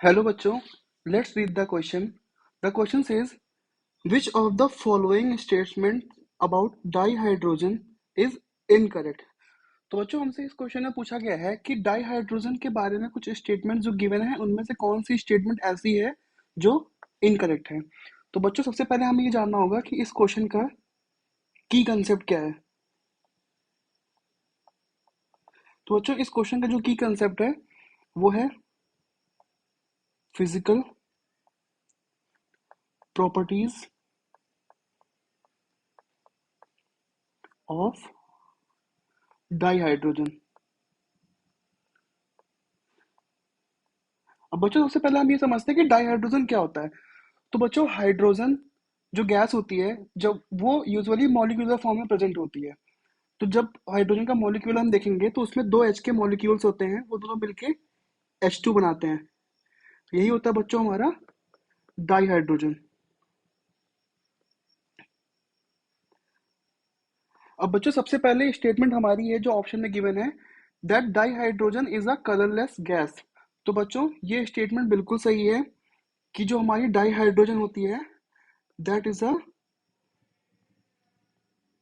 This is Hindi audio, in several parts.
Hello बच्चों, let's read the question. The question says, which of the following statements about dihydrogen is incorrect? तो बच्चों हमसे इस क्वेश्चन में पूछा गया है कि डाइहाइड्रोजन के बारे में कुछ स्टेटमेंट जो गिवन है उनमें से कौन सी स्टेटमेंट ऐसी है जो इनकरेक्ट है। तो बच्चों सबसे पहले हमें ये जानना होगा कि इस क्वेश्चन का की कंसेप्ट क्या है। तो बच्चों इस क्वेश्चन का जो की कंसेप्ट है वो है फिजिकल प्रॉपर्टीज ऑफ डाइहाइड्रोजन। अब बच्चों सबसे पहले हम ये समझते हैं कि डाइहाइड्रोजन क्या होता है। तो बच्चों हाइड्रोजन जो गैस होती है जब वो यूजुअली मॉलिक्यूलर फॉर्म में प्रेजेंट होती है। तो जब हाइड्रोजन का मॉलिक्यूल हम देखेंगे तो उसमें दो एच के मॉलिक्यूल्स होते हैं, वो दोनों मिलके H2 बनाते हैं। यही होता है बच्चों हमारा डाइहाइड्रोजन। अब बच्चों सबसे पहले स्टेटमेंट हमारी है जो ऑप्शन में गिवन है, that dihydrogen is a colourless gas. तो बच्चों ये स्टेटमेंट बिल्कुल सही है कि जो हमारी डाइहाइड्रोजन होती है that is a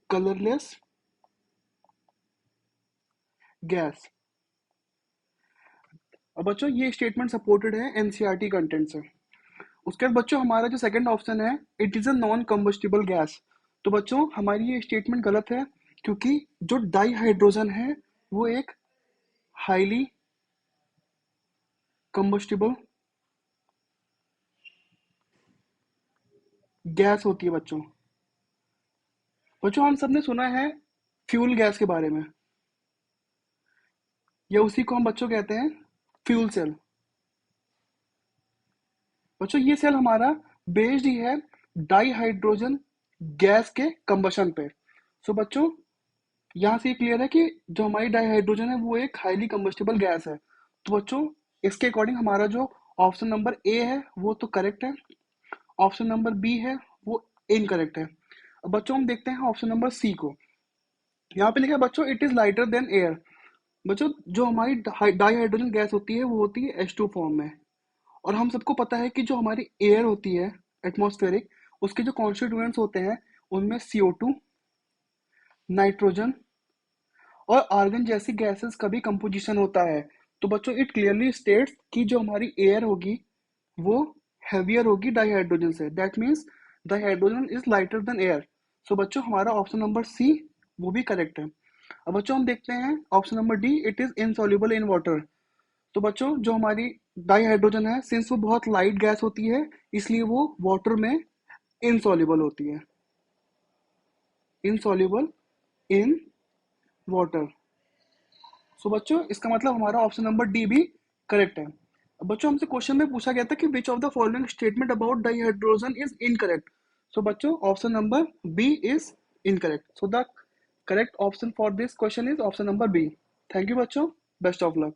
colourless gas. अब बच्चों ये स्टेटमेंट सपोर्टेड है एनसीईआरटी कंटेंट से। उसके बाद बच्चों हमारा जो सेकंड ऑप्शन है, it is a non combustible gas. तो बच्चों हमारी ये स्टेटमेंट गलत है क्योंकि जो डाइहाइड्रोजन है वो एक हाईली कंबस्टिबल गैस होती है बच्चों। बच्चों हम सबने सुना है फ्यूल गैस के बारे में, या उसी को हम बच्चों कहते हैं फ्यूल सेल। बच्चों ये सेल हमारा बेस्ड ही है डाइहाइड्रोजन गैस के कंबशन पे। सो बच्चों यहाँ से ये क्लियर है कि जो हमारी डाइहाइड्रोजन है वो एक हाईली कंबस्टिबल गैस है। तो बच्चों इसके अकॉर्डिंग हमारा जो ऑप्शन नंबर ए है वो तो करेक्ट है, ऑप्शन नंबर बी है वो इनकरेक्ट है। अब बच्चों हम देखते हैं ऑप्शन नंबर सी को। यहाँ पे लिखा है बच्चों it is lighter than air. बच्चों जो हमारी डाइहाइड्रोजन गैस होती है वो होती है H2 फॉर्म में। और हम सबको पता है कि जो हमारी एयर होती है एटमॉस्फेरिक, उसके जो कॉन्स्टिट्यूएंट्स होते हैं उनमें CO2, नाइट्रोजन और आर्गन जैसी गैसेस का भी कंपोजिशन होता है। तो बच्चों इट क्लियरली स्टेट्स कि जो हमारी एयर होगी वो हैवियर होगी डाइहाइड्रोजन से। That means dihydrogen is lighter than air. So बच्चों हमारा ऑप्शन नंबर सी वो भी करेक्ट है। अब बच्चों हम देखते हैं option number D, it is insoluble in water. तो बच्चों जो हमारी डाइहाइड्रोजन है सिंस वो बहुत लाइट गैस होती है इसलिए वो वाटर में इनसॉल्युबल होती है, इनसॉल्युबल इन वाटर। सो बच्चों इसका मतलब हमारा ऑप्शन नंबर डी भी करेक्ट है। अब बच्चों हमसे क्वेश्चन में पूछा गया था कि which of the following statement about dihydrogen is incorrect. So बच्चों option number B is incorrect. So the correct option for this question is option number B. Thank you बच्चों, बेस्ट ऑफ लक।